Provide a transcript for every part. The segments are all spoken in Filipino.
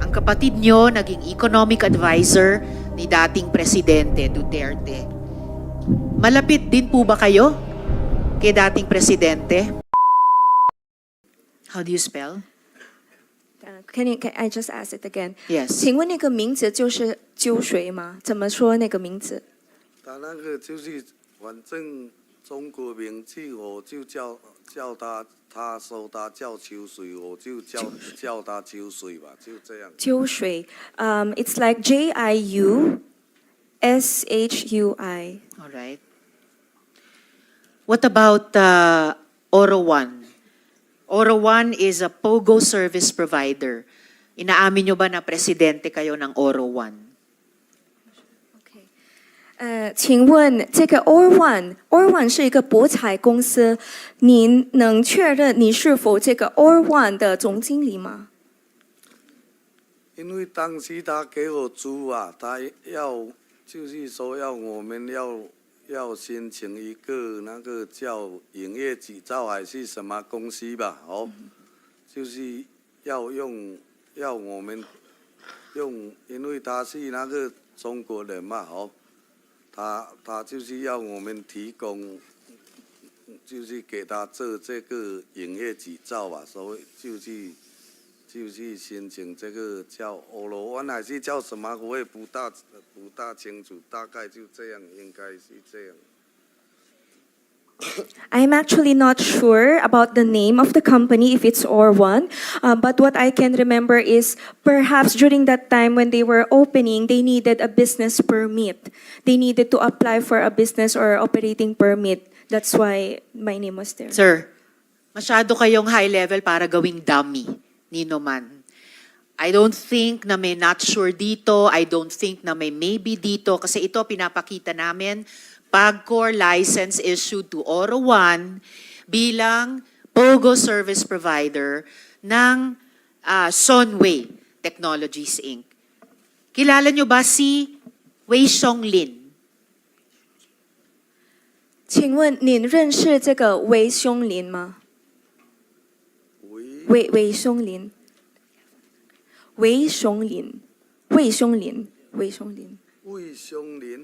Ang kapatid nyo naging economic advisor ni dating Presidente Duterte. Malapit din po ba kayo kay dating Presidente? How do you spell? Can I just ask it again? Yes. 请问那个名字就是鸠水吗？怎么说那个名字？他那个就是反正中国名字我就叫他，他说他叫秋水，我就叫他秋水吧，就这样。鸠水，it's like JIUSHUI。 All right. What about Oro One? Oro One is a POGO service provider. Inaamin nyo ba na presidente kayo ng Oro One? 请问这个 Or One 是一个博彩公司，您能确认你是否这个 Or One 的总经理吗？因为当时他给我租啊，他就是说要我们要申请一个那个叫营业执照还是什么公司吧，就是要我们用，因为他是那个中国人嘛，他就是要我们提供，就是给他做这个营业执照吧，所以就是申请这个叫欧罗湾还是叫什么，我也不大清楚，大概就这样，应该是这样。I'm actually not sure about the name of the company, if it's Or1, but what I can remember is perhaps during that time when they were opening, they needed a business permit. They needed to apply for a business or operating permit. That's why my name was there. Sir, masyado kayong high level para gawing dummy, nino man. I don't think na may not sure dito. I don't think na may maybe dito. Kasi ito pinapakita namin, PAGCOR license issued to Oro One bilang POGO service provider ng Sunway Technologies Inc. Kilala nyo ba si Wei Xiong-lin? 请问您认识这个韦松林吗？韦松林，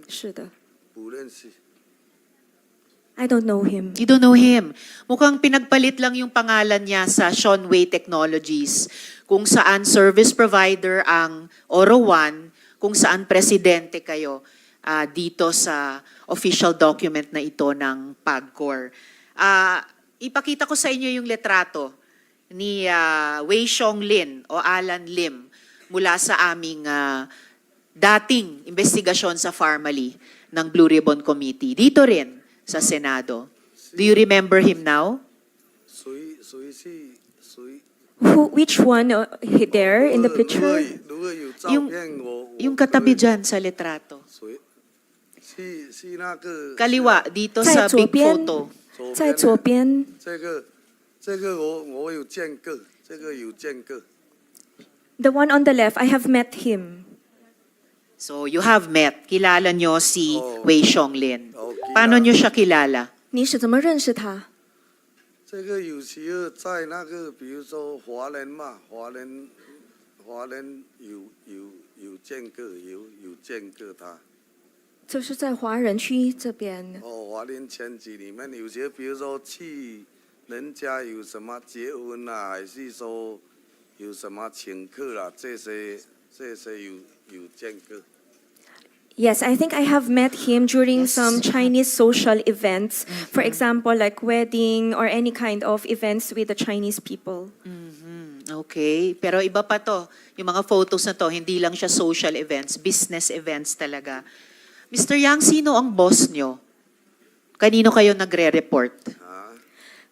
是的。不认识。I don't know him. You don't know him. Mukhang pinagpalit lang yung pangalan niya sa Sunway Technologies, kung saan service provider ang Oro One, kung saan presidente kayo dito sa official document na ito ng PAGCOR. Ipakita ko sa inyo yung letrato ni Wei Xiong-lin o Alan Lim mula sa aming dating investigasyon sa Pharmaly ng Blue Ribbon Committee. Dito rin sa Senado. Do you remember him now? Which one there in the picture? Yung katabi dyan sa letrato. Kaliwa, dito sa big photo. 在左边。这个我有见过，这个有见过。The one on the left, I have met him. So you have met. Kilala nyo si Wei Xiong-lin. Paano nyo siya kilala? 你是怎么认识他？这个有时候在那个，比如说华人嘛，华人有见过，有见过他。就是在华人区这边。华人圈子里面，有些比如说去人家有什么结婚啊，还是说有什么请客啦，这些有见过。Yes, I think I have met him during some Chinese social events. For example, like wedding or any kind of events with the Chinese people. Okay. Pero iba pa to. Yung mga photos na to, hindi lang siya social events, business events talaga. Mr. Yang, sino ang boss nyo? Kanino kayo nagre-report?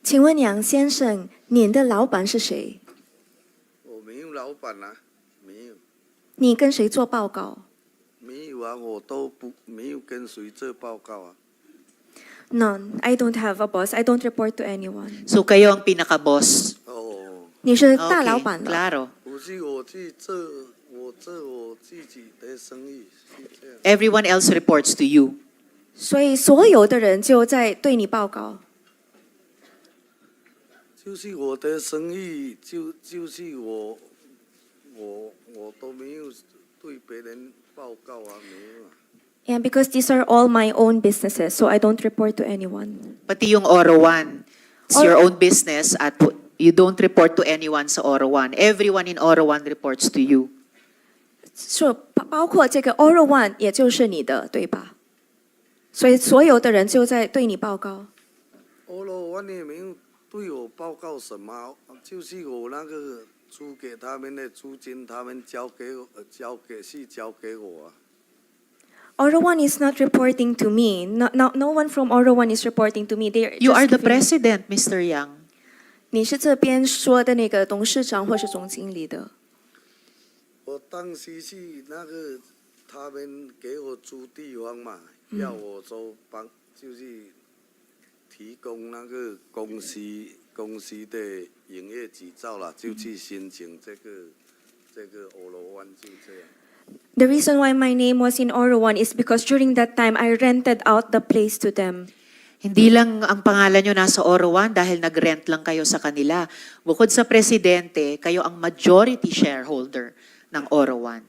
请问杨先生，您的老板是谁？我没有老板啊，没有。你跟谁做报告？没有啊，我都没有跟谁做报告啊。None. I don't have a boss. I don't report to anyone. So kayo ang pinaka-boss? 你是大老板 Okay, 了。 klaro. 不是我去做我自己的生意，是这样。 Everyone else reports to you. 所以所有的人就在对你报告。就是我的生意，就是我都都没有对别人报告啊，没有啊。 And because these are all my own businesses, so I don't report to anyone. Pati yung Oro One. It's Or- your own business at you don't report to anyone sa Oro One. Everyone in Oro One reports to you. 是包括这个 Oral One，也就是你的，对吧？所以所有的人就在对你报告。欧罗湾也没有对我报告什么，就是我那个租给他们的租金，他们交给我，交给我啊。 Oral One is not reporting to me. No one from Oral One is reporting to me. They're You just are the giving- president, Mr. Yang. 你是这边说的那个董事长或是总经理的。我当时是那个他们给我租地方嘛，要我说帮，就是提供那个公司的营业执照啦，就去申请这个欧罗湾就这样。 The reason why my name was in Oral One is because during that time I rented out the place to them. Hindi lang ang pangalan nyo nasa Oro One dahil nag-rent lang kayo sa kanila. Bukod sa presidente, kayo ang majority shareholder ng Oro One.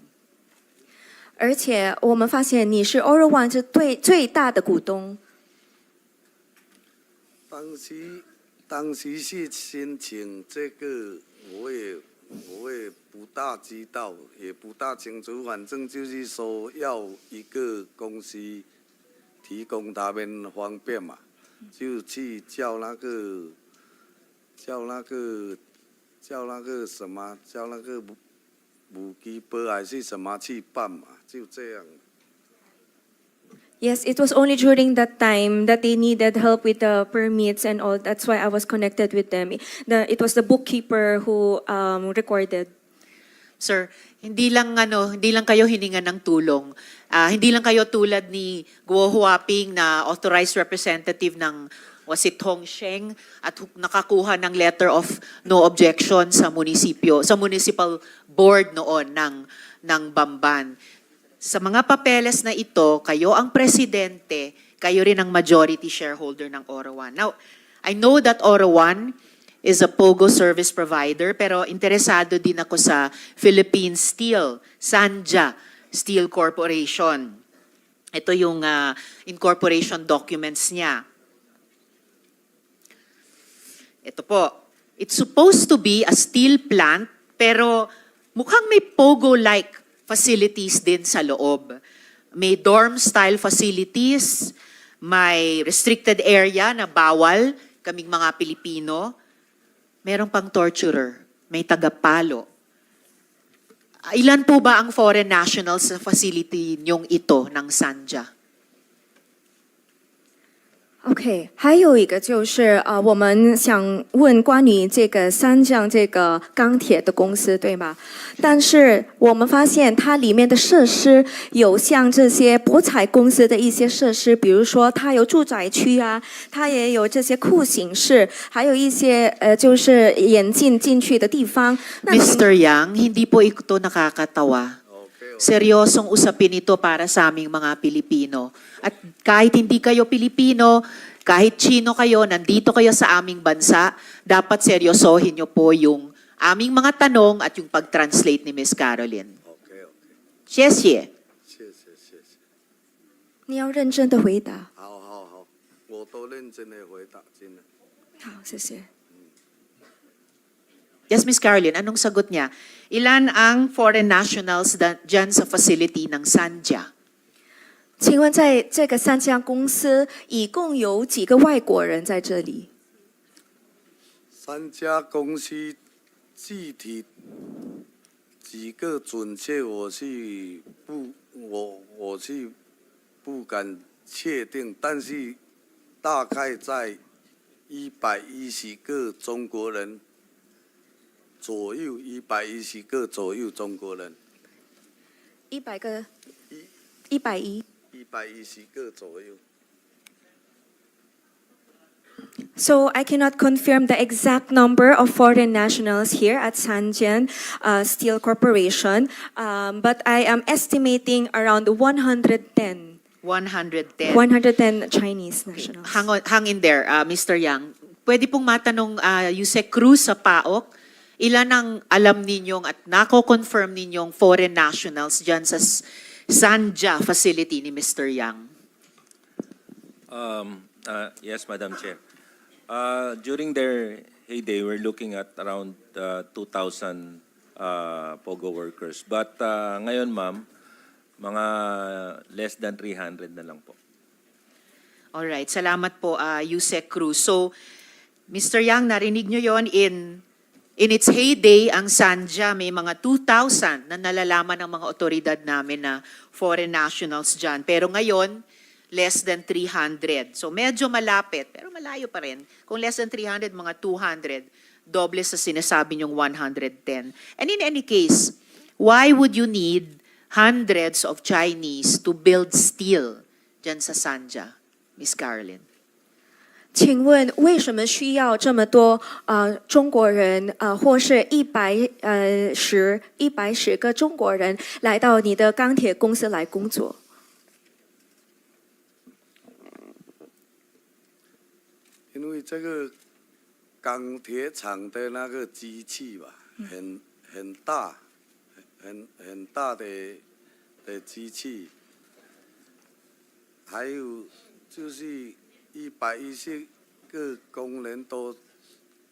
而且我们发现你是 Oral One 是最大的股东。当时是申请这个，我也不大知道，也不大清楚，反正就是说要一个公司提供他们方便嘛，就去叫那个什么，叫那个母鸡波还是什么去办嘛，就这样。 Yes, it was only during that time that they needed help with the permits and all. That's why I was connected with them. It was the bookkeeper who recorded. Sir, hindi lang kayo hiningan ng tulong. Hindi lang kayo tulad ni Guo Huaping na authorized representative ng was it Hong Sheng at nakakuha ng letter of no objection sa municipal board noon ng Bamban. Sa mga papeles na ito, kayo ang presidente, kayo rin ang majority shareholder ng Oro One. Now, I know that Oro One is a POGO service provider, pero interesado din ako sa Philippine Steel, Sanja Steel Corporation. Ito yung incorporation documents niya. Ito po. It's supposed to be a steel plant, pero mukhang may POGO-like facilities din sa loob. May dorm-style facilities, may restricted area na bawal kaming mga Pilipino. Meron pang torturer, may tagapalo. Ilan po ba ang foreign nationals sa facility niyong ito ng Sanja? OK，还有一个就是我们想问关于这个三江这个钢铁的公司，对吗？但是我们发现它里面的设施有像这些博彩公司的一些设施，比如说它有住宅区啊，它也有这些酷刑室，还有一些就是眼镜进去的地方。那请 Mr. Yang, hindi po ito nakakatawa. Seryosong usapin ito para sa aming mga Pilipino. At kahit hindi kayo Pilipino, kahit Chino kayo, nandito kayo sa aming bansa, dapat seryosohin nyo po yung aming mga tanong at yung pag-translate ni Miss Caroline. OK， 谢谢。谢谢。你要认真的回答。好，我都认真的回答，真的。好，谢谢。 Yes, Miss Caroline, anong sagot niya? Ilan ang foreign nationals dyan sa facility ng Sanja? 请问在这个三家公司，一共有几个外国人在这里？ 3家公司具体几个准确，我是不敢确定，但是大概在110个中国人左右，110个左右中国人100个一，110。 ，110个左右。 So I cannot confirm the exact number of foreign nationals here at Sanjian Steel Corporation, but I am estimating around 110. 110. 110 Chinese nationals. Hang in there, Mr. Yang. Pwede pong matanong, Yusek Cruz sa PAOK, ilan ang alam ninyong at nako-confirm ninyong foreign nationals dyan sa Sanja facility ni Mr. Yang? Yes, Madam Chair. During their heyday, we're looking at around 2,000 POGO workers. But ngayon, ma'am, mga less than 300 na lang po. Alright, salamat po, Yusek Cruz. So, Mr. Yang, narinig nyo yon in its heyday, ang Sanja, may mga 2,000 na nalalaman ng mga otoridad namin na foreign nationals dyan. Pero ngayon, less than 300. So medyo malapit, pero malayo pa rin. Kung less than 300, mga 200, doble sa sinasabi nyong 110. And in any case, why would you need hundreds of Chinese to build steel dyan sa Sanja, Miss Carolyn? 请问为什么需要这么多中国人或是110个中国人来到你的钢铁公司来工作？ 因为这个钢铁厂的那个机器吧，很大，很大的机器，还有就是110个工人都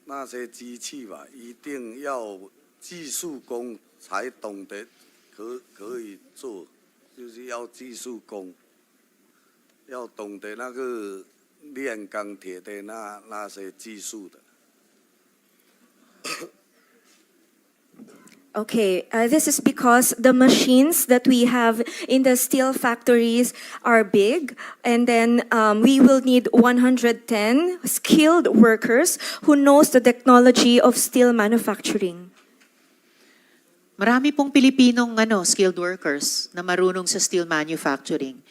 那些机器吧，一定要技术工才懂得可以做，就是要技术工，要懂得那个炼钢铁的那些技术的。Okay, this is because the machines that we have in the steel factories are big, and then we will need 110 skilled workers who knows the technology of steel manufacturing. Marami pong Pilipinong skilled workers na marunong sa steel manufacturing.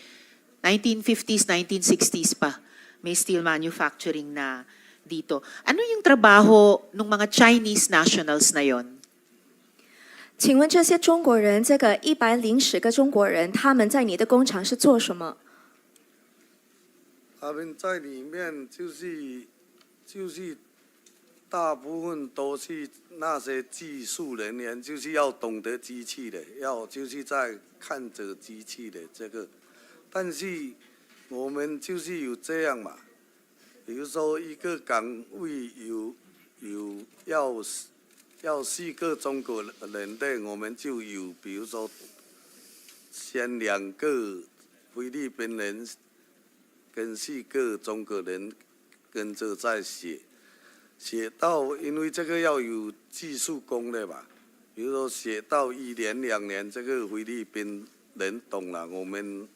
1950s, 1960s pa, may steel manufacturing na dito. Ano yung trabaho ng mga Chinese nationals na yon? 请问这些中国人，这个110个中国人，他们在你的工厂是做什么？ 他们在里面就是大部分都是那些技术人员，就是要懂得机器的，就是在看着机器的这个。但是我们就是有这样嘛，比如说一个岗位要4个中国人的，我们就有，比如说先2个菲律宾人跟4个中国人跟着在写到，因为这个要有技术工的吧，比如说写到1年2年，这个菲律宾人懂了，我们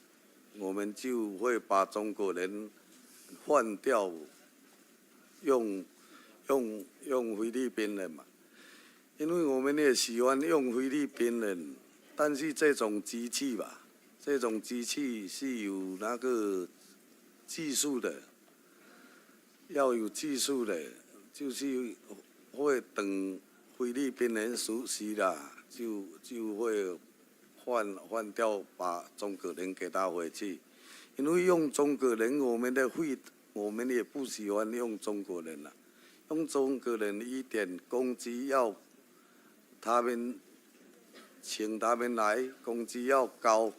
就会把中国人换掉，用菲律宾人嘛。 因为我们也喜欢用菲律宾人，但是这种机器吧，这种机器是有那个技术的，要有技术的，就是会等菲律宾人熟悉了，就会换掉，把中国人给他回去。因为用中国人，我们也不喜欢用中国人了，用中国人一点工资要。 他们请他们来，工资要高，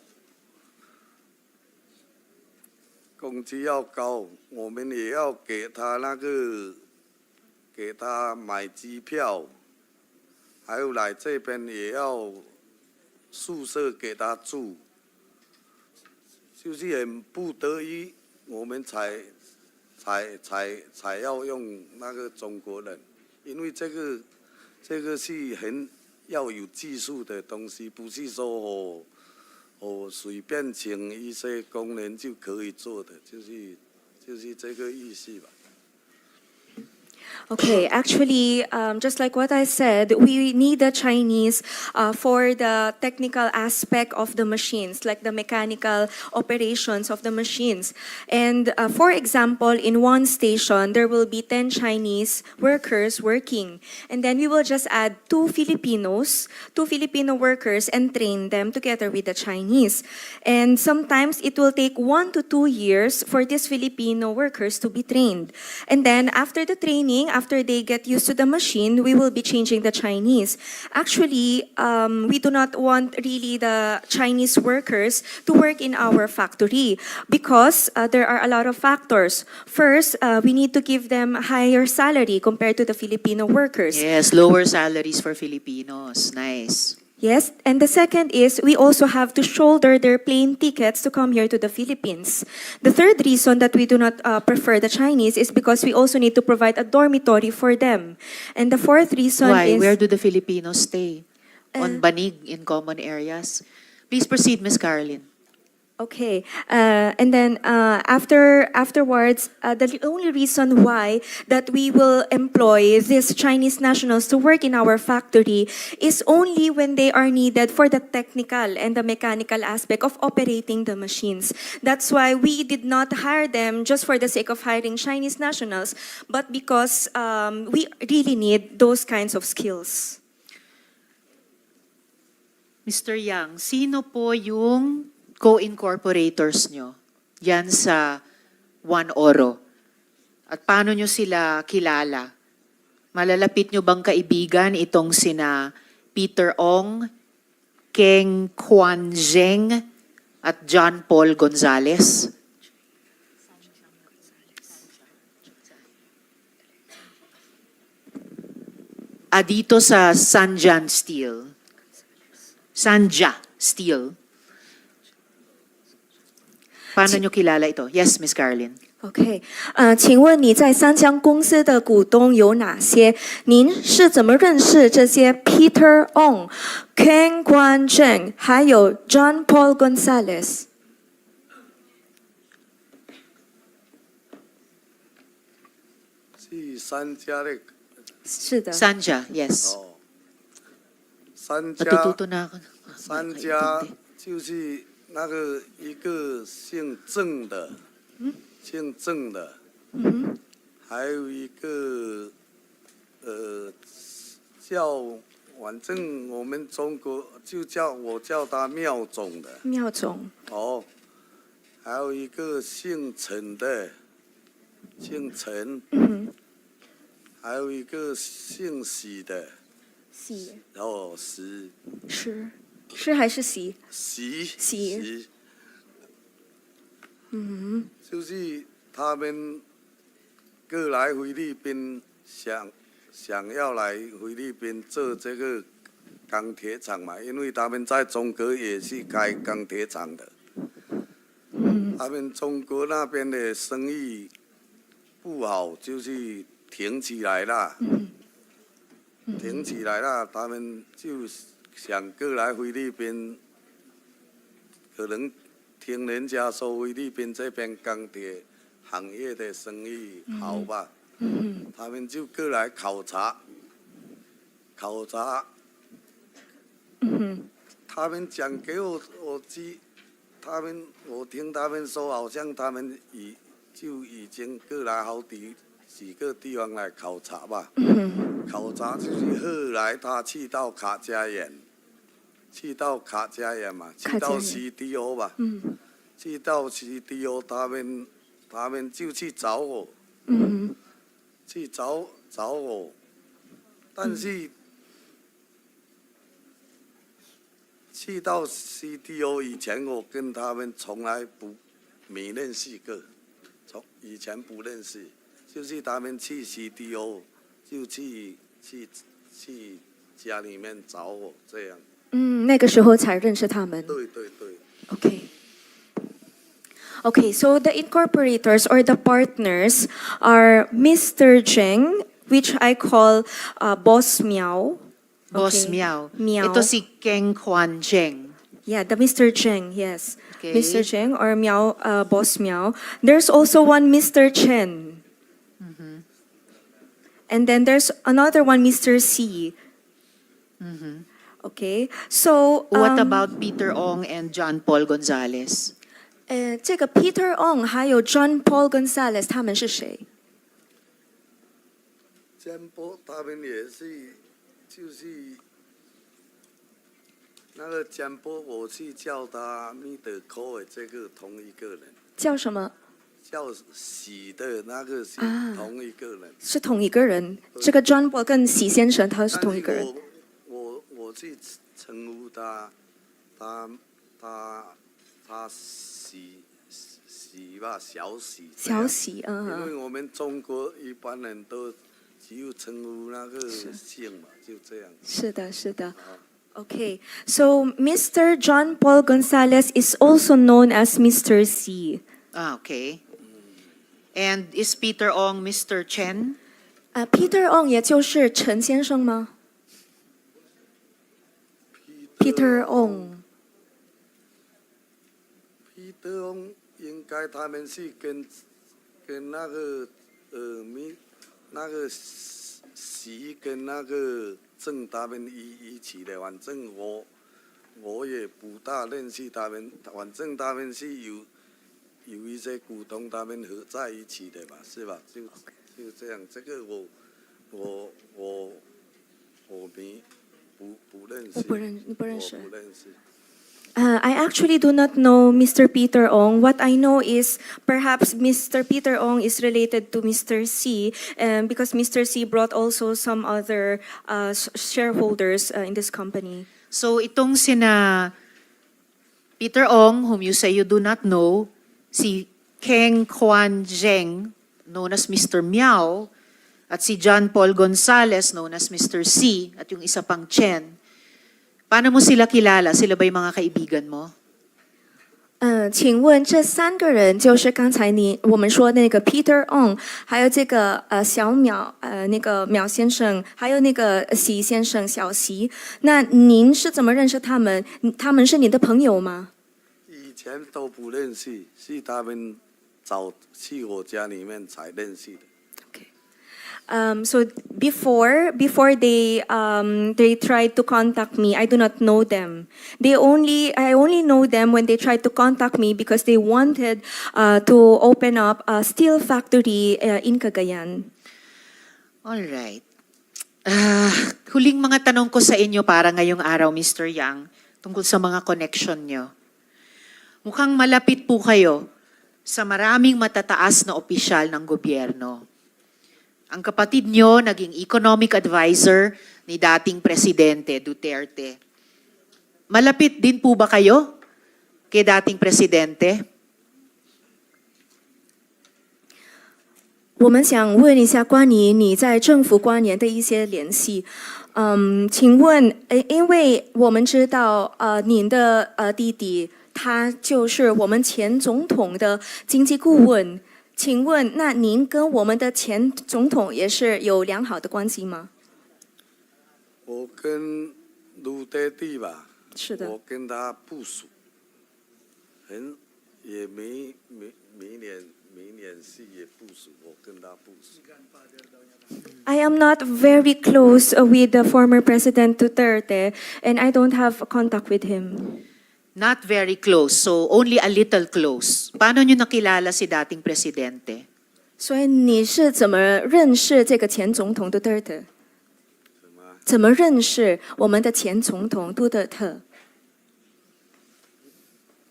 我们也要给他给他买机票，还有来这边也要宿舍给他住，就是很不得已，我们才要用那个中国人，因为这个是很要有技术的东西，不是说随便请一些工人就可以做的，就是这个意思吧。 Okay, actually, just like what I said, we need the Chinese for the technical aspect of the machines, like the mechanical operations of the machines. And for example, in one station, there will be 10 Chinese workers working. And then we will just add 2 Filipino workers and train them together with the Chinese. And sometimes it will take 1 to 2 years for these Filipino workers to be trained. And then after the training, training, after they get used to the machine, we will be changing the Chinese. Actually, we do not want really the Chinese workers to work in our factory because there are a lot of factors. First, we need to give them higher salary compared to the Filipino workers. Yes, lower salaries for Filipinos. Nice. Yes, and the second is we also have to shoulder their plane tickets to come here to the Philippines. The third reason that we do not prefer the Chinese is because we also need to provide a dormitory for them. And the fourth reason Why? is... Where do the Filipinos stay? On banig in common areas? Please proceed, Ms. Caroline. Okay, and then afterwards, the only reason why that we will employ these Chinese nationals to work in our factory is only when they are needed for the technical and the mechanical aspect of operating the machines. That's why we did not hire them just for the sake of hiring Chinese nationals, but because we really need those kinds of skills. Mr. Yang, sino po yung co-incorporators nyo yan sa One Oro? At paano nyo sila kilala? Malalapit nyo bang kaibigan itong sina Peter Ong, Keng Quan Zheng, at John Paul Gonzales? Dito sa Sanja Steel. Paano nyo kilala ito? Yes, Ms. Caroline. OK，请问你在三江公司的股东有哪些？您是怎么认识这些 Peter Ong、Ken Guan Zheng 还有 John Paul Gonzales？是三家的是的。 Sanja, yes. 哦，三家 Natututo na ako. 三家就是那个一个姓郑的，姓郑的，还有一个叫，反正我们中国我叫他妙总的，妙总。哦，还有一个姓陈的，姓陈，还有一个姓喜的，喜哦，喜。是还是喜？习习就是他们各来菲律宾想要来菲律宾做这个钢铁厂嘛，因为他们在中国也是开钢铁厂的。他们中国那边的生意不好，就是停起来了。停起来了，他们就想过来菲律宾，可能听人家说菲律宾这边钢铁行业的生意好吧，他们就过来考察。他们讲给我听他们说，好像他们已经过来好几个地方来考察吧。考察就是后来他去到卡加延嘛，去到 CDO 吧，去到 CDO， 他们就去找我，去找我，但是去到 CDO 以前，我跟他们从来没认识过，以前不认识，就是他们去 CDO 就去家里面找我这样。那个时候才认识他们。对。Okay, so the incorporators or the partners are Mr. Zheng, which I call Boss Miao. Boss Okay. Miao. Miao. Ito si Keng Quan Zheng. Yeah, the Mr. Zheng, yes. Okay. Mr. Zheng or Miao, Boss Miao. There's also one Mr. Chen. And then there's another one, Mr. C. Okay, so What about Peter Ong and John Paul Gonzales? 这个 Peter Ong 还有 John Paul Gonzales 他们是谁？江波他们也是，就是那个江波，我是叫他米德科的这个同一个人。叫什么？叫喜的那个是啊同一个人。是同一个人。这个 John Paul 跟喜先生他是同一个人。但是我去称呼他，他喜吧，小喜。小喜，因为我们中国一般人都只有称呼那个姓嘛，就这样。是的，是的。Okay, so Mr. John Paul Gonzalez is also known as Mr. C. Okay. And is Peter Ong Mr. Chen? Peter Ong 也就是陈先生吗？Peter Ong， Peter Ong 应该他们是跟那个那个习跟那个郑他们一起的，反正我也不大认识他们，反正他们是有一些股东他们合在一起的吧，是吧？就这样，这个我不认识。你不认识。我不认识。I actually do not know Mr. Peter Ong. What I know is perhaps Mr. Peter Ong is related to Mr. C, because Mr. C brought also some other shareholders in this company. So itong sina Peter Ong, whom you say you do not know, si Keng Kwan Zheng, known as Mr. Miao, at si John Paul Gonzalez, known as Mr. C, at yung isa pang Chen. Paano mo sila kilala? Sila ba yung mga kaibigan mo? 请问这三个人就是刚才我们说那个 Peter Ong， 还有这个小淼那个淼先生，还有那个习先生小习。那您是怎么认识他们？他们是你的朋友吗？以前都不认识，是他们找去我家里面才认识的。So before they tried to contact me, I do not know them. I only know them when they tried to contact me because they wanted to open up a steel factory in Cagayan. Alright. Huling mga tanong ko sa inyo para ngayong araw, Mr. Yang, tungkol sa mga connection nyo. Mukhang malapit po kayo sa maraming matataas na opisyal ng gobyerno. Ang kapatid nyo naging economic advisor ni dating Presidente Duterte. Malapit din po ba kayo kay dating Presidente? 我们想问一下关于你在政府官员的一些联系。请问，因为我们知道，您的弟弟他就是我们前总统的经济顾问。请问，那您跟我们的前总统也是有良好的关系吗？我跟卢爹地吧，是的。我跟他不熟，也明年是也不熟，我跟他不熟。I am not very close with the former President Duterte, and I don't have contact with him. Not very close, so only a little close. Paano nyo nakilala si dating Presidente? 所以你是怎么认识这个前总统杜特尔？怎么认识我们的前总统杜特尔？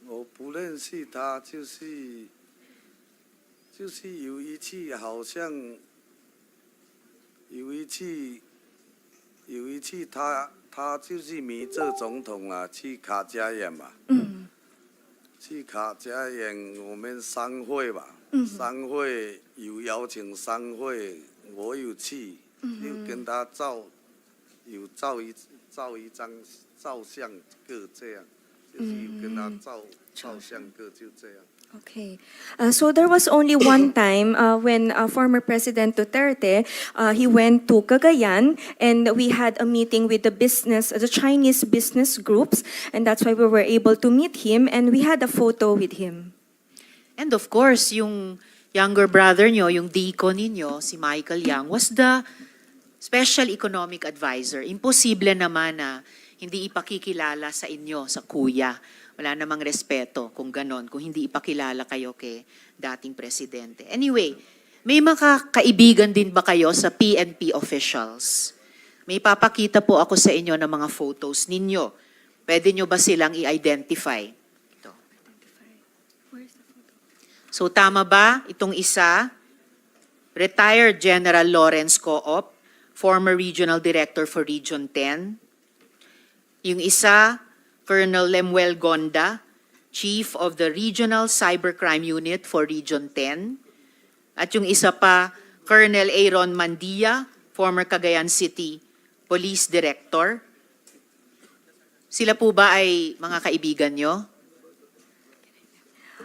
我不认识他，就是有一次好像有一次他就是迷这总统啊，去卡加宴嘛。去卡加宴，我们商会吧，商会有邀请商会，我有去，有跟他照一张照相个这样，就是有跟他照相个就这样。Okay. So there was only one time when former President Duterte he went to Cagayan, and we had a meeting with the Chinese business groups, and that's why we were able to meet him, and we had a photo with him. And of course, yung younger brother nyo, yung deacon ninyo, si Michael Yang, was the special economic advisor. Imposible naman na hindi ipakikilala sa inyo, sa kuya. Wala namang respeto kung ganon, kung hindi ipakilala kayo kay dating Presidente. Anyway, may mga kaibigan din ba kayo sa PNP officials? May papakita po ako sa inyo ng mga photos ninyo. Pwede nyo ba silang i-identify? Ito. So tama ba itong isa? Retired General Lawrence Coop, former Regional Director for Region 10. Yung isa, Colonel Lemuel Gonda, Chief of the Regional Cybercrime Unit for Region 10. At yung isa pa, Colonel Aaron Mandia, former Cagayan City Police Director. Sila po ba ay mga kaibigan nyo?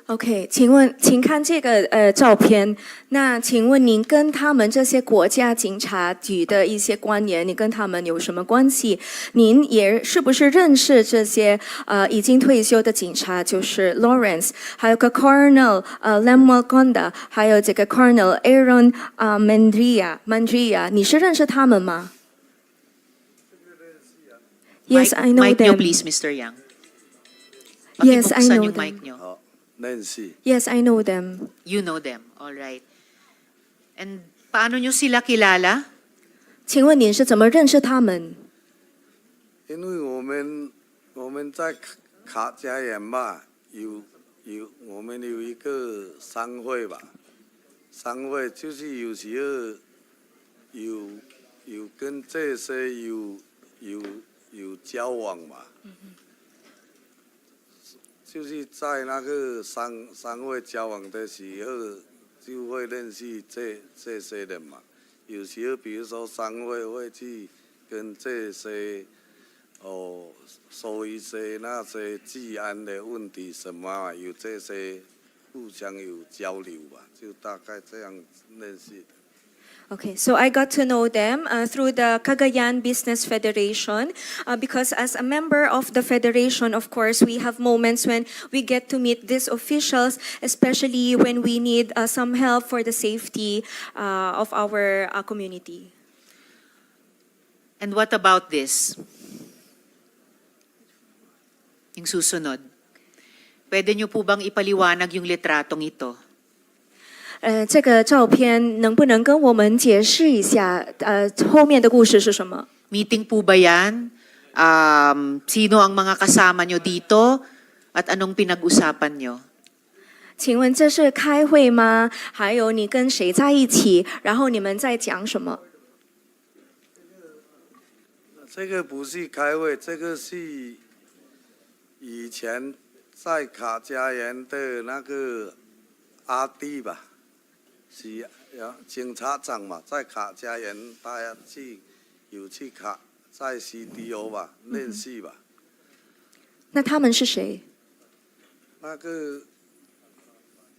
OK，请看这个照片。那请问您跟他们这些国家警察局的一些官员，你跟他们有什么关系？您也是不是认识这些已经退休的警察，就是 Lawrence， 还有个 Colonel Lemuel Gonda， 还有这个 Colonel Aaron Mandria， 你是认识他们吗？Yes, I know Mic nyo them. please, Mr. Yang. Yes, I Pakibuksan know yung them. mic nyo. 好，认识。 Yes, I know them. You know them, all right. And paano nyo sila kilala? 请问您是怎么认识他们？因为我们在卡加园吧，我们有一个商会吧，商会就是有时候有跟这些有交往嘛，就是在那个商会交往的时候，就会认识这些人嘛。有时候比如说商会会去跟这些说一些那些治安的问题什么啊，有这些互相有交流吧，就大概这样认识的。 Okay, so I got to know them through the Cagayan Business Federation because as a member of the federation, of course, we have moments when we get to meet these officials, especially when we need some help for the safety of our community. And what about this? Yung susunod. Pwede nyo po bang ipaliwanag yung litratong ito? 这个照片能不能跟我们解释一下后面的故事是什么？ Meeting po ba yan? Sino ang mga kasama nyo dito? At anong pinag-usapan nyo? 请问这是开会吗？还有你跟谁在一起？然后你们在讲什么？ 这个不是开会，这个是以前在卡加园的那个阿弟吧。 是警察长嘛，在卡加园，大家有去卡在 CDO 吧，认识吧。那他们是谁？那个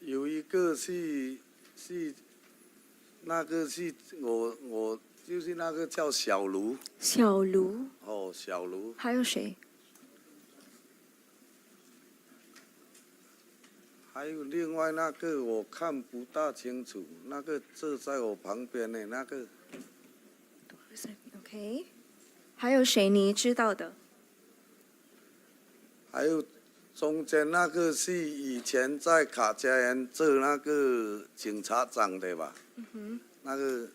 有一个那个是我就是那个叫小卢。小卢。哦，小卢。还有谁？ 还有另外那个我看不大清楚，那个坐在我旁边的那个。OK， 还有谁你知道的？还有中间那个是以前在卡加园做那个警察长的吧？那个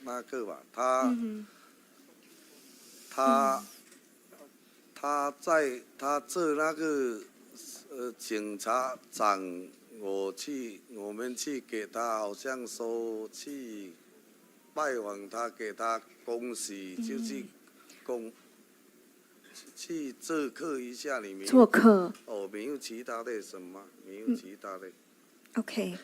吧，他做那个。 警察长，我们去给他，好像说去拜访他，给他恭喜，就是去做客一下里面。做客。哦，没有其他的什么，没有其他的。Okay.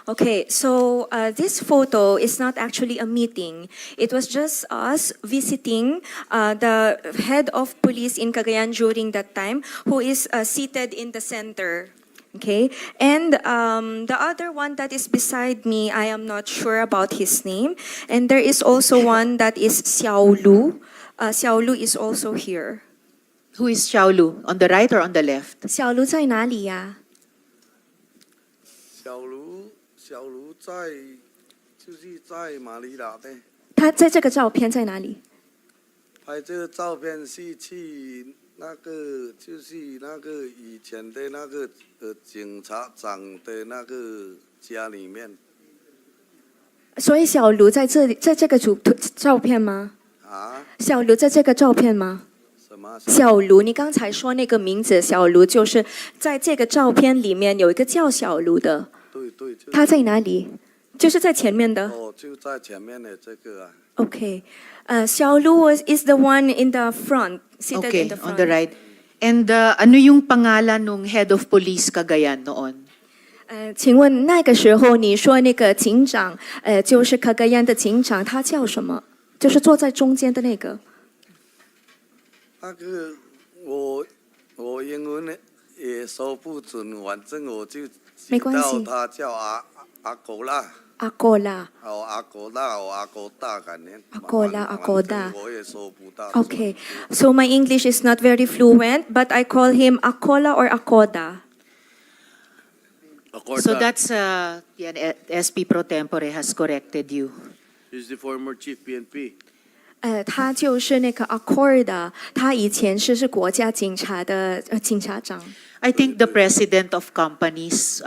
Okay, so this photo is not actually a meeting. It was just us visiting the head of police in Cagayan during that time, who is seated in the center. Okay, and the other one that is beside me, I am not sure about his name. And there is also one that is Xiao Lu. Xiao Lu is also here. Who is Xiaolu? On the right or on the left? 小卢在哪里呀？小卢就是在马尼拉的。他在这个照片在哪里？拍这个照片是去那个，就是那个以前的那个警察长的那个家里面。所以小卢在这里，在这个照片吗？啊？小卢在这个照片吗？ 什么？小卢，你刚才说那个名字小卢，就是在这个照片里面有一个叫小卢的。对对，就他在哪里？就是在前面的。哦，就在前面的这个啊。 Okay. Xiao Lu is the one in the front, seated Okay, in the front. on the right. And ano yung pangalan nung head of police Cagayan noon? 请问那个时候你说那个警长，就是卡格yan的警长，他叫什么？就是坐在中间的那个。那个我英文呢也说不准，反正我就知没关系道他叫阿狗啦。阿哥啦。哦，阿狗大，哦，阿狗大，感觉。阿狗啦，阿狗大。我也说不到。Okay, so my English is not very fluent, but I call him Akola or Akoda. So that's, yan, SP Pro Tempore has corrected you. He's the former chief PNP. 他就是那个 Akoda，他以前是国家警察的警察长。I think the president of companies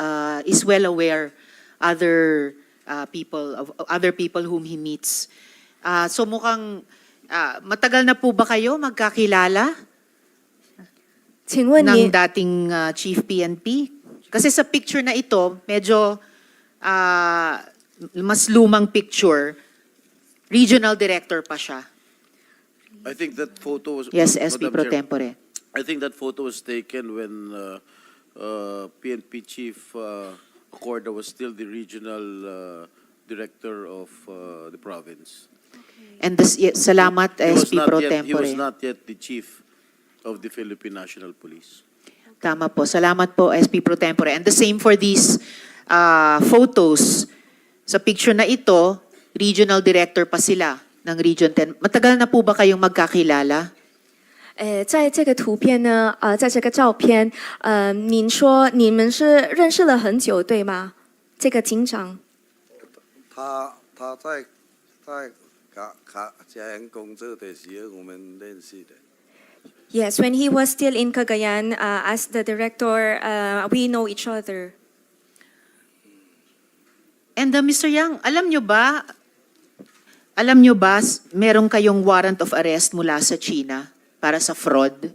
is well aware other people whom he meets. So mukhang matagal na po ba kayo magkakilala 请问 ng 你 dating chief PNP? Kasi sa picture na ito, medyo mas lumang picture. Regional director pa siya. I think that photo was... Yes, SP Madam Pro Chair, Tempore. I think that photo was taken when PNP Chief Acorda was still the regional director of the province. And salamat He was SP not Pro yet- He was Tempore. not yet the chief of the Philippine National Police. Tama po. Salamat po, SP Pro Tempore. And the same for these photos. Sa picture na ito, regional director pa sila ng Region 10. Matagal na po ba kayong magkakilala? 在这个图片呢，在这个照片，您说你们是认识了很久，对吗？这个警长，他在嘉阳工作的时候，我们认识的。 Yes, when he was still in Cagayan as the director, we know each other. And Mr. Yang, alam nyo ba, meron kayong warrant of arrest mula sa China para sa fraud?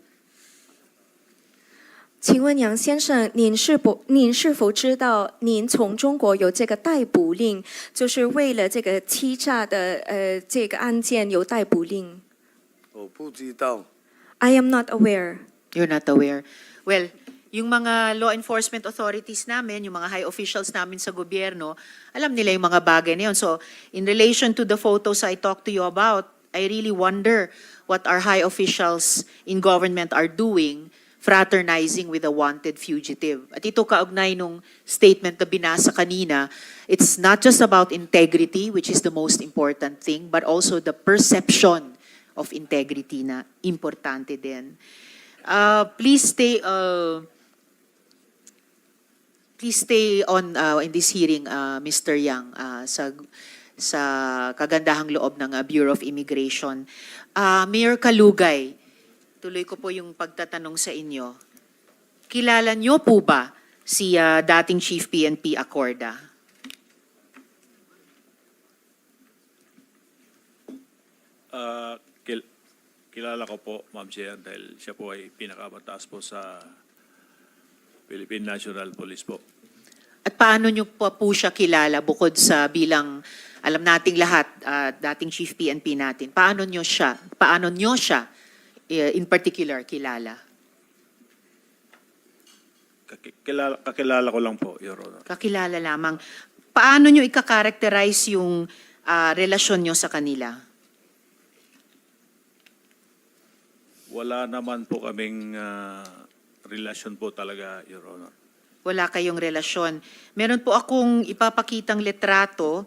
请问杨先生，您是否知道您从中国有这个逮捕令，就是为了这个欺诈的这个案件有逮捕令？我不知道。 I am not aware. You're not aware. Well, yung mga law enforcement authorities namin, yung mga high officials namin sa gobyerno, alam nila yung mga bagay na yun. So, in relation to the photos I talked to you about, I really wonder what our high officials in government are doing, fraternizing with a wanted fugitive. At ito kaugnay nung statement na binasa kanina, it's not just about integrity, which is the most important thing, but also the perception of integrity na importante din. Please stay on in this hearing, Mr. Yang, sa kagandahang loob ng Bureau of Immigration. Mayor Kalugay, tuloy ko po yung pagtatanong sa inyo. Kilala niyo po ba si dating Chief PNP Acorda? Kilala ko po, Ma'am Chair, dahil siya po ay pinakamataas po sa Philippine National Police po. At paano niyo po siya kilala bukod sa bilang, alam nating lahat, dating Chief PNP natin, paano niyo siya in particular kilala? Kakilala ko lang po, Your Honor. Kakilala lamang. Paano niyo ika-characterize yung relasyon niyo sa kanila? Wala naman po kaming relasyon po talaga, Your Honor. Wala kayong relasyon. Meron po akong ipapakitang litrato.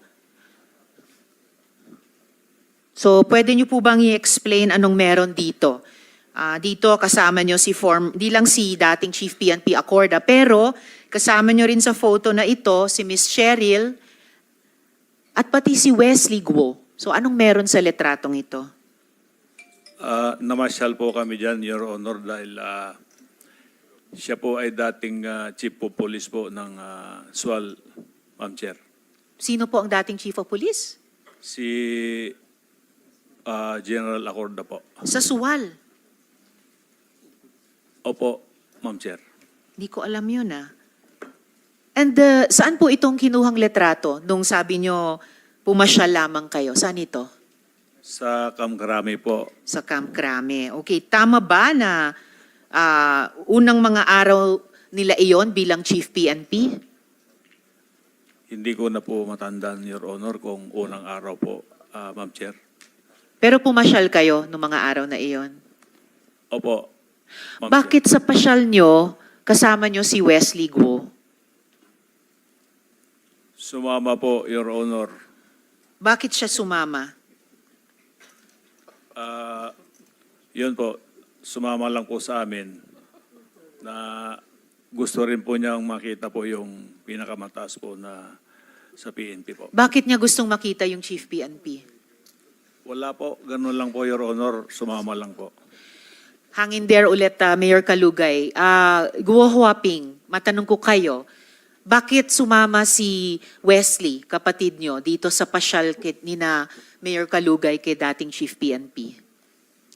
So, pwede niyo po bang i-explain anong meron dito? Dito kasama niyo di lang si dating Chief PNP Acorda, pero kasama niyo rin sa photo na ito si Miss Cheryl at pati si Wesley Guo. So, anong meron sa litratong ito? Namasyal po kami dyan, Your Honor, dahil siya po ay dating Chief of Police po ng SWAL, Ma'am Chair. Sino po ang dating Chief of Police? Si General Acorda po. Sa Suwal. Opo, Ma'am Chair. Hindi ko alam yun . And saan po itong kinuhang letrato nung sabi nyo pumasyal lamang kayo? Saan ito? Sa Kamkrami po. Sa Camp Crame. Okay, tama ba na unang mga araw nila iyon bilang Chief PNP? Hindi ko na po matandaan, Your Honor, kung unang araw po, Ma'am Chair. Pero pumasyal kayo nung mga araw na iyon. Opo. Ma'am Chair. Bakit sa pasyal nyo, kasama nyo si Wesley Guo? Sumama po, Your Honor. Bakit siya sumama? Yun po, sumama lang po sa amin na gusto rin po niyang makita po yung pinakamataas po na sa PNP po. Bakit niya gustong makita yung Chief PNP? Wala po, ganun lang po, Your Honor, sumama lang po. Hangin there ulit, Mayor Kalugay. Guo Huaping, matanong ko kayo, bakit sumama si Wesley, kapatid nyo, dito sa pasyal ni na Mayor Kalugay kay dating Chief PNP?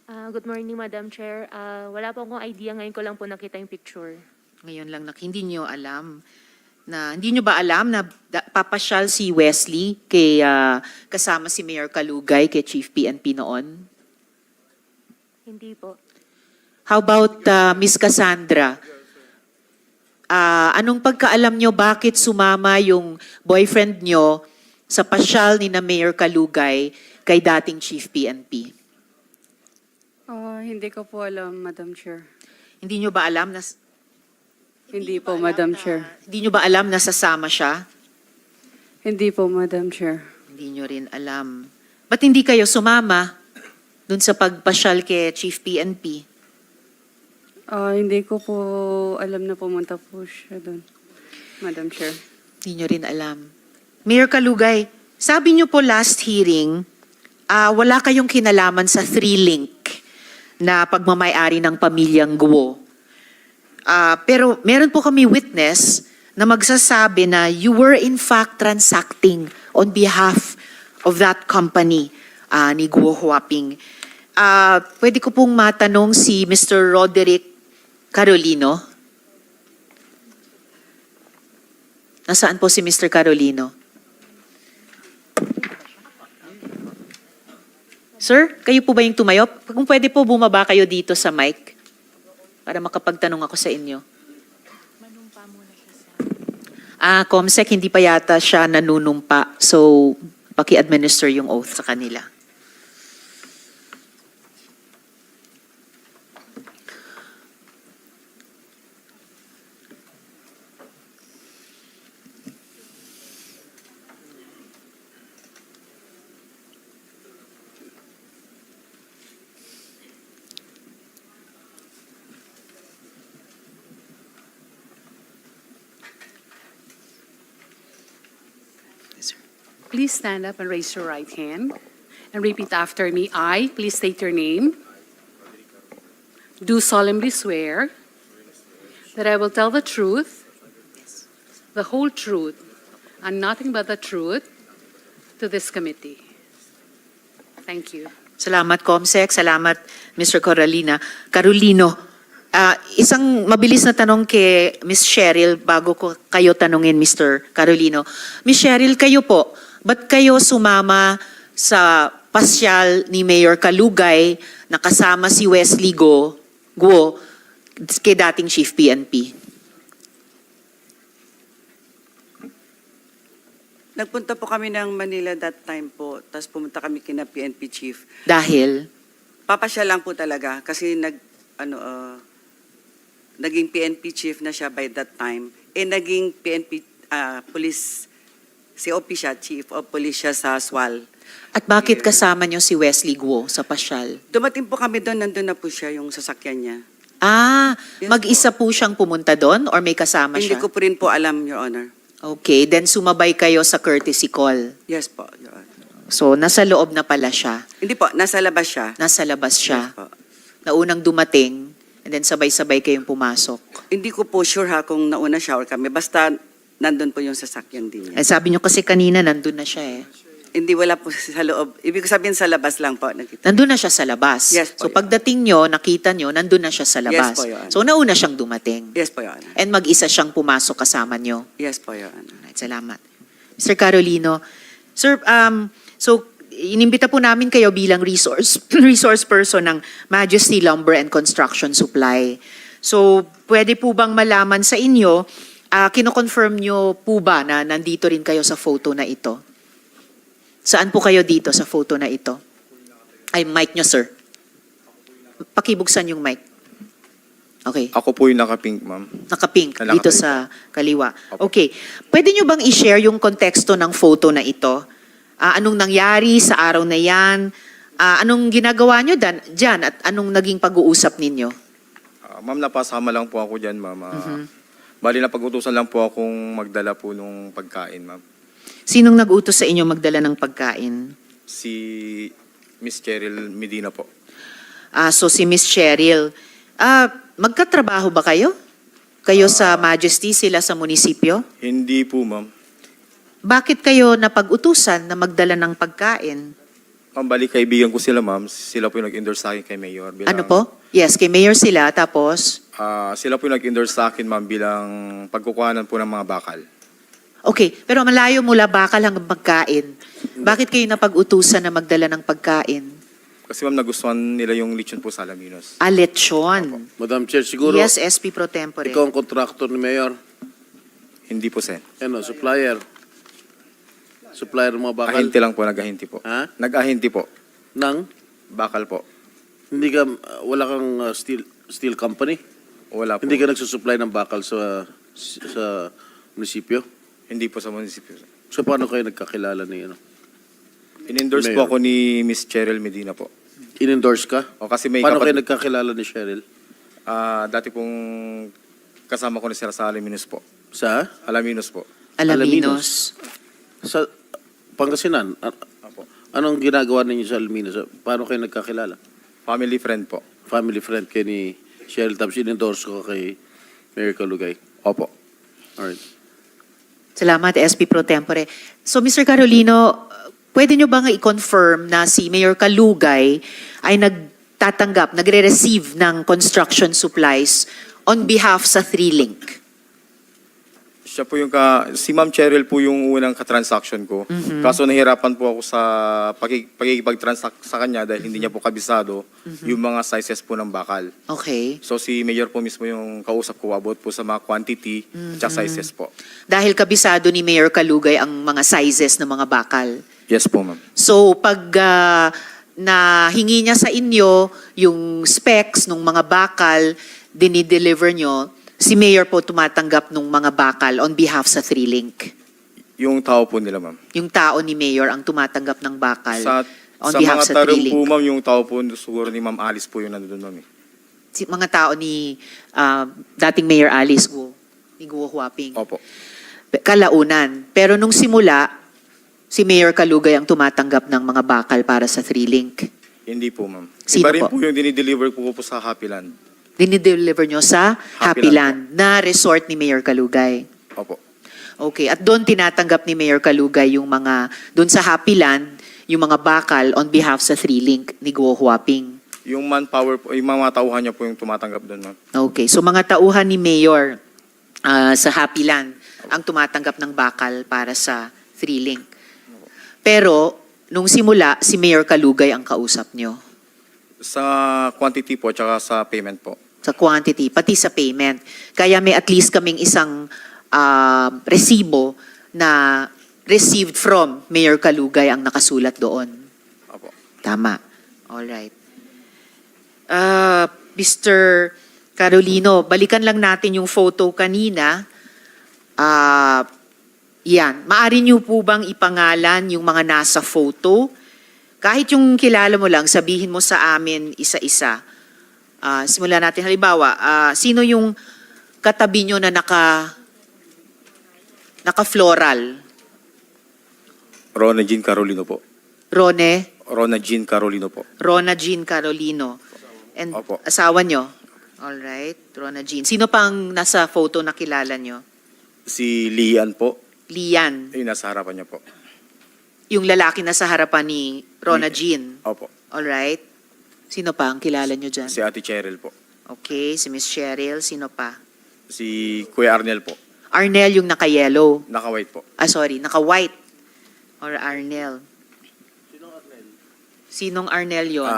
Good morning, Madam Chair. Wala po akong idea. Ngayon ko lang po nakita yung picture. Ngayon lang, hindi nyo alam. Hindi nyo ba alam na papasyal si Wesley kay, kasama si Mayor Kalugay kay Chief PNP noon? Hindi po. How about Miss Cassandra? Anong pagkaalam nyo bakit sumama yung boyfriend nyo sa pasyal ni na Mayor Kalugay kay dating Chief PNP? Hindi ko po alam, Madam Chair. Hindi nyo ba alam na Hindi po, Madam Chair. hindi nyo ba alam na sasama siya? Hindi po, Madam Chair. Hindi nyo rin alam. Ba't hindi kayo sumama dun sa pagpasyal kay Chief PNP? Hindi ko po alam na pumunta po siya doon, Madam Chair. Hindi nyo rin alam. Mayor Kalugay, sabi nyo po last hearing, wala kayong kinalaman sa 3-link na pagmamayari ng pamilyang Guo. Pero meron po kami witness na magsasabi na you were in fact transacting on behalf of that company ni Guo Huaping. Pwede ko pong matanong si Mr. Roderick Carolino. Nasaan po si Mr. Carolino? Sir, kayo po ba yung tumayo? Kung pwede po, bumaba kayo dito sa mic para makapagtanong ako sa inyo. Comsec, hindi pa yata siya nanunumpa. So, paki-administer yung oath sa kanila. Please stand up and raise your right hand and repeat after me. I, please state your name, do solemnly swear that I will tell the truth, the whole truth, and nothing but the truth to this committee. Thank you. Salamat, Comsec. Salamat, Mr. Carolino. Isang mabilis na tanong kay Ms. Cheryl bago ko kayo tanungin, Mr. Carolino. Ms. Cheryl, kayo po, ba't kayo sumama sa pasyal ni Mayor Kalugay na kasama si Wesley Guo kay dating Chief PNP? Nagpunta po kami ng Manila that time po, tapos pumunta kami kina PNP Chief. Dahil? Papasya lang po talaga kasi naging PNP Chief na siya by that time. Naging PNP Police, COP siya, Chief of Police siya sa SWAL. At bakit kasama niyo si Wesley Guo sa pasyal? Dumating po kami doon, nandun na po siya yung sasakyan niya. Yes Mag-isa po siyang pumunta doon or may kasama Hindi siya? ko po rin po alam, Your Honor. Okay, then sumabay kayo sa courtesy call. Yes po, Your Honor. So, nasa loob na pala siya. Hindi po, nasa labas siya. Nasa labas siya. Yes po. Na unang dumating, and then sabay-sabay kayong pumasok. Hindi ko po sure ha kung nauna siya or kami. Basta nandun po yung sasakyan din niya. Sabi niyo kasi kanina, nandun na siya eh. Hindi, wala po sa loob. Ibig sabihin sa labas lang po. Nakita. Nandun na siya sa labas. Yes po, So Your pagdating nyo, nakita nyo, nandun na siya sa labas. po, Your Honor. So nauna siyang dumating. Yes po, Your Honor. And mag-isa siyang pumasok kasama nyo. Yes po, Your Honor. Alright, salamat. Mr. Carolino, sir, so inimbita po namin kayo bilang resource person ng Majesty Lumber and Construction Supply. So pwede po bang malaman sa inyo, kino-confirm nyo po ba na nandito rin kayo sa photo na ito? Saan po kayo dito sa photo na ito? Ay, mic nyo, sir. Pakibuksan yung mic. Okay. Ako po yung naka-pink, ma'am. Nakapink Naka-pink. dito sa kaliwa. Opo. Okay. Pwede nyo bang i-share yung konteksto ng photo na ito? Anong nangyari sa araw na yan? Anong ginagawa nyo dyan at anong naging pag-uusap ninyo? Ma'am, napasama lang po ako dyan, ma'am. Bali, napag-utusan lang po akong magdala po nung pagkain, ma'am. Sinong nag-utos sa inyo magdala ng pagkain? Si Miss Cheryl Medina po. So si Miss Cheryl, magkatrabaho ba kayo? Kayo sa Majesty, sila sa munisipyo? Hindi po, ma'am. Bakit kayo napag-utusan na magdala ng pagkain? Ma'am, bali, kaibigan ko sila, ma'am. Sila po yung nag-endorse sa akin kay Mayor. Ano po? Yes, kay Mayor sila, tapos? Sila po yung nag-endorse sa akin, ma'am, bilang pagkukuhanan po ng mga bakal. Okay, pero malayo mula bakal hanggang pagkain. Bakit kayo napag-utusan na magdala ng pagkain? Kasi, ma'am, nagustuhan nila yung lechon po sa Alaminos. Lechon. Madam Chair, siguro Yes, SP Pro Tempore. ikaw ang contractor ni Mayor. Hindi po, sen. Ano, supplier. Supplier ng mga bakal. Ahinti lang po, nag-ahinti po. Ha? Nag-ahinti po. Nang? Bakal po. Hindi ka, wala kang steel company? Wala po. Hindi ka nagsusupply ng bakal sa munisipyo? Hindi po sa munisipyo. So paano kayo nagkakilala ni ano? In-endorse Mayor. po ako ni Miss Cheryl Medina po. In-endorse ka? O kasi may Paano kayo kapatid, nagkakilala ni Cheryl? dati pong kasama ko na sila sa Alaminos po. Sa? Alaminos po. Alaminos. Sa Pangasinan? Opo. Anong ginagawa ninyo sa Alaminos? Paano kayo nagkakilala? Family friend po. Family friend kayo ni Cheryl tapos in-endorse ko kay Mayor Kalugay. Opo. Alright. Salamat, SP Pro Tempore. So, Mr. Carolino, pwede nyo ba nga i-confirm na si Mayor Kalugay ay nagtatanggap, nagre-receive ng construction supplies on behalf sa 3Link? Siya po yung si Ma'am Cheryl po yung unang katransaction ko. Kaso nahirapan po ako sa pagkikipag-transact sa kanya dahil hindi niya po kabisado yung mga sizes po ng bakal. Okay. So si Mayor po mismo yung kausap ko about po sa mga quantity at saka sizes po. Dahil kabisado ni Mayor Kalugay ang mga sizes ng mga bakal. Yes po, ma'am. So, pag nahingi niya sa inyo yung specs ng mga bakal, dinideliver nyo, si Mayor po tumatanggap ng mga bakal on behalf sa 3Link. Yung tao po nila, ma'am. Yung tao ni Mayor ang tumatanggap ng bakal on Sa behalf mga sa tarong 3Link. po, ma'am, yung tao po siguro ni Ma'am Alice po yung nandun, ma'am. Mga tao ni dating Mayor Alice Guo, ni Guo Huaping. Opo. Kalaunan. Pero nung simula, si Mayor Kalugay ang tumatanggap ng mga bakal para sa 3Link. Hindi po, ma'am. Sino Iba rin po? po yung dinideliver ko po sa Happy Land. Dinideliver nyo sa Happy Happy Land Land na resort ni Mayor Kalugay. Opo. Okay, at doon tinatanggap ni Mayor Kalugay yung mga, doon sa Happy Land, yung mga bakal on behalf sa 3Link ni Guo Huaping. Yung manpower po, yung mga tauhan niya po yung tumatanggap doon, ma'am. Okay, so mga tauhan ni Mayor sa Happy Land ang tumatanggap ng bakal para sa 3Link. Pero, nung simula, si Mayor Kalugay ang kausap nyo. Sa quantity po, tsaka sa payment po. Sa quantity, pati sa payment. Kaya may at least kaming isang resibo na received from Mayor Kalugay ang nakasulat doon. Opo. Tama. Alright. Mr. Carolino, balikan lang natin yung photo kanina. Yan. Maari niyo po bang ipangalan yung mga nasa photo? Kahit yung kilala mo lang, sabihin mo sa amin isa-isa. Simulan natin. Halimbawa, sino yung katabi nyo na naka-floral? Rona Jean Carolino po. Rone? Rona Jean Carolino po. Rona Jean Carolino. And Opo. asawa nyo? Alright, Rona Jean. Sino pang nasa photo na kilala nyo? Si Lian po. Lian. Yung nasa harapan niya po. Yung lalaki na sa harapan ni Rona Jean. Opo. Alright. Sino pa ang kilala nyo dyan? Si Ate Cheryl po. Okay, si Miss Cheryl. Sino pa? Si Kuya Arnel po. Arnel yung naka-yellow. Naka-white po. Naka-white. Or Arnel. Sinong Arnel yon?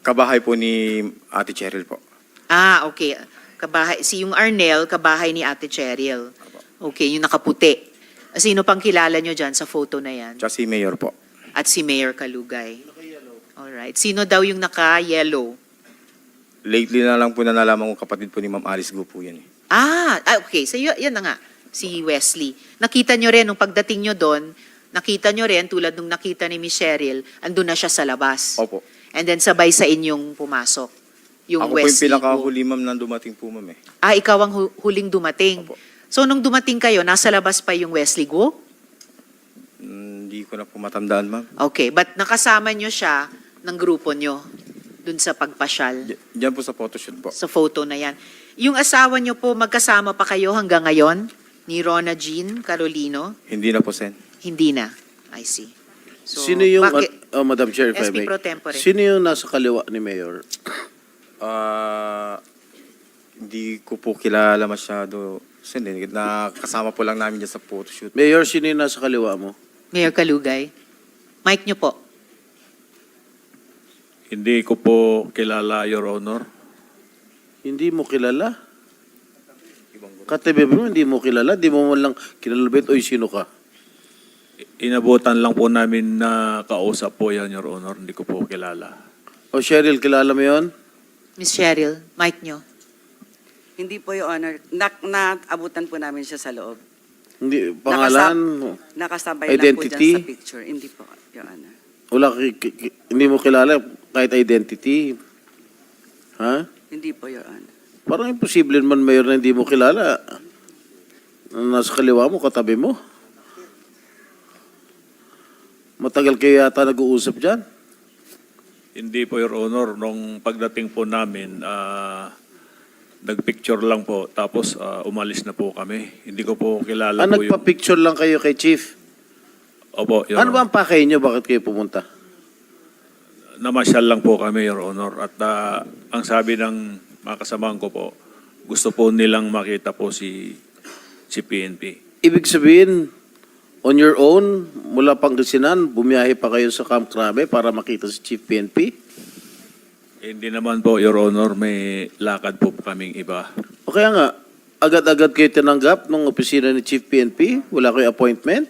Kabahay po ni Ate Cheryl po. Okay. Yung Arnel, kabahay ni Ate Cheryl. Okay, yung nakaputi. Sino pang kilala nyo dyan sa photo na yan? Tsaka si Mayor po. At si Mayor Kalugay. Alright. Sino daw yung naka-yellow? Lately na lang po na nalaman ko kapatid po ni Ma'am Alice Go po yan eh. Okay. So, yan na nga. Si Wesley. Nakita nyo rin, nung pagdating nyo doon, nakita nyo rin, tulad nung nakita ni Miss Cheryl, andun na siya sa labas. Opo. And then sabay sa inyong pumasok. Yung Ako po yung Wesley. pinakahuli ma'am na dumating po ma'am eh. Ikaw ang huling dumating. Opo. So, nung dumating kayo, nasa labas pa yung Wesley Go? Hindi ko na po matandaan ma'am. Okay, but nakasama nyo siya ng grupo nyo dun sa pagpasyal, Diyan po sa photoshoot po. sa photo na yan. Yung asawa nyo po, magkasama pa kayo hanggang ngayon? Ni Rona Jean Carolino? Hindi na po, Sen. Hindi na. I see. So, Sino yung, bakit? Madam Chair, if I SP may. Pro Tempore. Sino yung nasa kaliwa ni Mayor? Hindi ko po kilala masyado. Sen, nakasama po lang namin dyan sa photoshoot. Mayor, sino yung nasa kaliwa mo? Mayor Kalugay. Mic nyo po. Hindi ko po kilala, Your Honor. Hindi mo kilala? Katabi mo, hindi mo kilala? Di mo man lang kilalabit, oy, sino ka? Inabutan lang po namin na kausap po yan, Your Honor. Hindi ko po kilala. O Cheryl, kilala mo yon? Miss Cheryl, mic nyo. Hindi po, Your Honor. Naabutan po namin siya sa loob. Hindi, pangalan? Nakasabay Identity? lang po dyan sa picture. Hindi po, Your Honor. Wala, hindi mo kilala kahit identity. Ha? Hindi po, Your Honor. Parang imposible man Mayor na hindi mo kilala. Nasa kaliwa mo, katabi mo. Matagal kayo yata nag-uusap dyan. Hindi po, Your Honor. Nung pagdating po namin, nagpicture lang po. Tapos umalis na po kami. Hindi ko po kilala po yung... Nagpa-picture lang kayo kay Chief. Opo, Your Ano ba Honor. ang pakay nyo? Bakit kayo pumunta? Namasyal lang po kami, Your Honor. At ang sabi ng mga kasamahan ko po, gusto po nilang makita po si PNP. Ibig sabihin, on your own, mula Pangasinan, bumiyahe pa kayo sa Camp Crame para makita si Chief PNP? Hindi naman po, Your Honor, may lakad po kaming iba. O kaya nga, agad-agad kayo tinanggap ng opisina ni Chief PNP? Wala kayo appointment?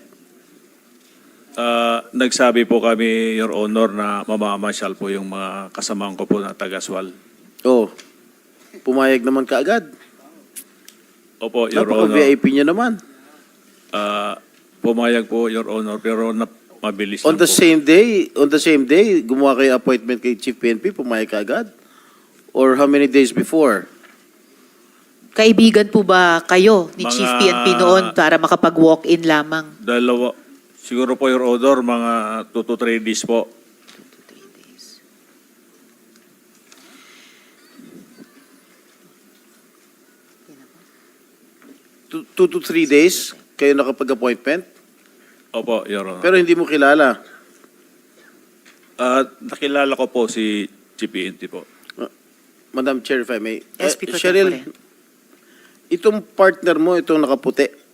Nagsabi po kami, Your Honor, na mamamasyal po yung mga kasamahan ko po na taga-Swal. Oh, pumayag naman kaagad. Opo, Your Honor. Napaka-VIP niya naman. Pumayag po, Your Honor, pero mabilis On lang the po. same day, gumawa kayo appointment kay Chief PNP, pumayag kaagad? Or how many days before? Kaibigan po ba kayo ni Mga- Chief PNP noon para makapag-walk-in lamang? Siguro po, Your Honor, mga 2 to 3 days po. 2 to 3 days kayo nakapag-appointment? Opo, Your Honor. Pero hindi mo kilala. Nakilala ko po si PNP po. Madam Chair, if I may. SP Pro Cheryl, Tempore. itong partner mo, itong nakaputi,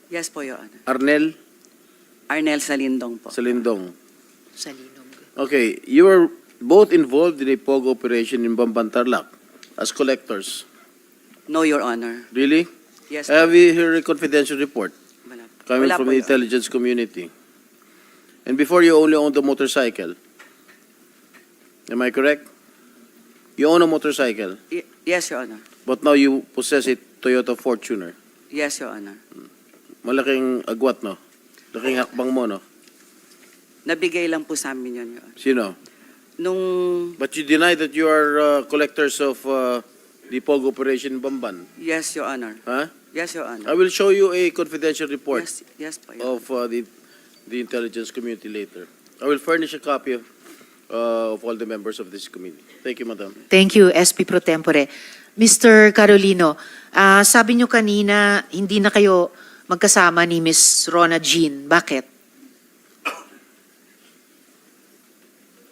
Yes po, Your Honor. Arnel Arnel Salindong po. Salindong. Sa Linog. Okay, you were both involved in a POG operation in Bambantarlac as collectors. No, Your Honor. Really? Yes Have po. you heard a confidential report Wala po. coming Wala from po, the Your Honor. intelligence community? And before you only owned the motorcycle. Am I correct? You own a motorcycle, Yes, Your Honor. but now you possess a Toyota Fortuner. Yes, Your Honor. Malaking agwat, no? Laking hakbang mo, no? Nabigay lang po sa amin yun, Your Honor. Sino? Nung, But you deny that you are collectors of the POG operation in Bamban. yes, Your Honor. Huh? Yes, Your I Honor. will show you a confidential report Yes po, Your of the intelligence community later. I will furnish a copy of all the members of this committee. Thank you, Madam. Thank you, SP Pro Tempore. Mr. Carolino, sabi nyo kanina, hindi na kayo magkasama ni Miss Rona Jean. Bakit?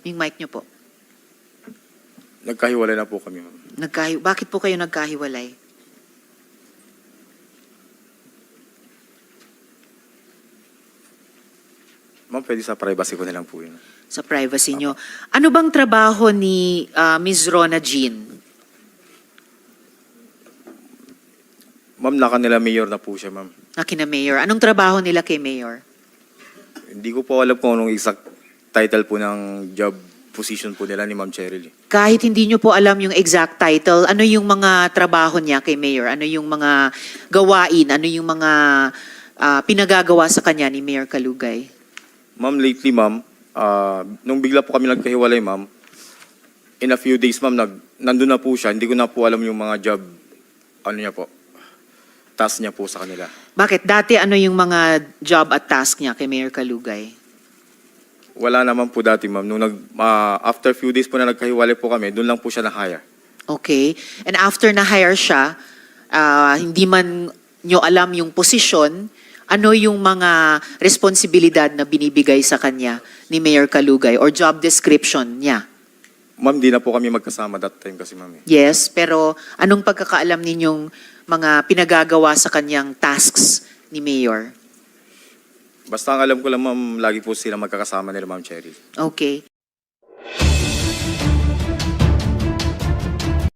Yung mic niyo po. Nagkahiwalay na po kami, ma'am. Bakit po kayo nagkahiwalay? Ma'am, pwede sa privacy ko na lang po yun. Sa privacy nyo. Ano bang trabaho ni Ms. Rona Jean? Ma'am, naka nila mayor na po siya, ma'am. Kina Mayor. Anong trabaho nila kay Mayor? Hindi ko po alam kung anong exact title po ng job position po nila ni Ma'am Cheryl. Kahit hindi nyo po alam yung exact title, ano yung mga trabaho niya kay Mayor? Ano yung mga gawain? Ano yung mga pinagagawa sa kanya ni Mayor Kalugay? Ma'am, lately, ma'am, nung bigla po kami nagkahiwalay, ma'am, in a few days, ma'am, nandun na po siya. Hindi ko na po alam yung mga job, ano niya po, task niya po sa kanila. Bakit? Dati ano yung mga job at task niya kay Mayor Kalugay? Wala naman po dati, ma'am. Nung after few days po na nagkahiwalay po kami, doon lang po siya na-hire. Okay. And after na-hire siya, hindi man nyo alam yung posisyon, ano yung mga responsibilidad na binibigay sa kanya ni Mayor Kalugay or job description niya? Ma'am, di na po kami magkasama that time kasi, ma'am. Yes, pero anong pagkakaalam ninyong mga pinagagawa sa kanyang tasks ni Mayor? Basta ang alam ko lang, ma'am, lagi po sila magkakasama nila, Ma'am Cheryl. Okay.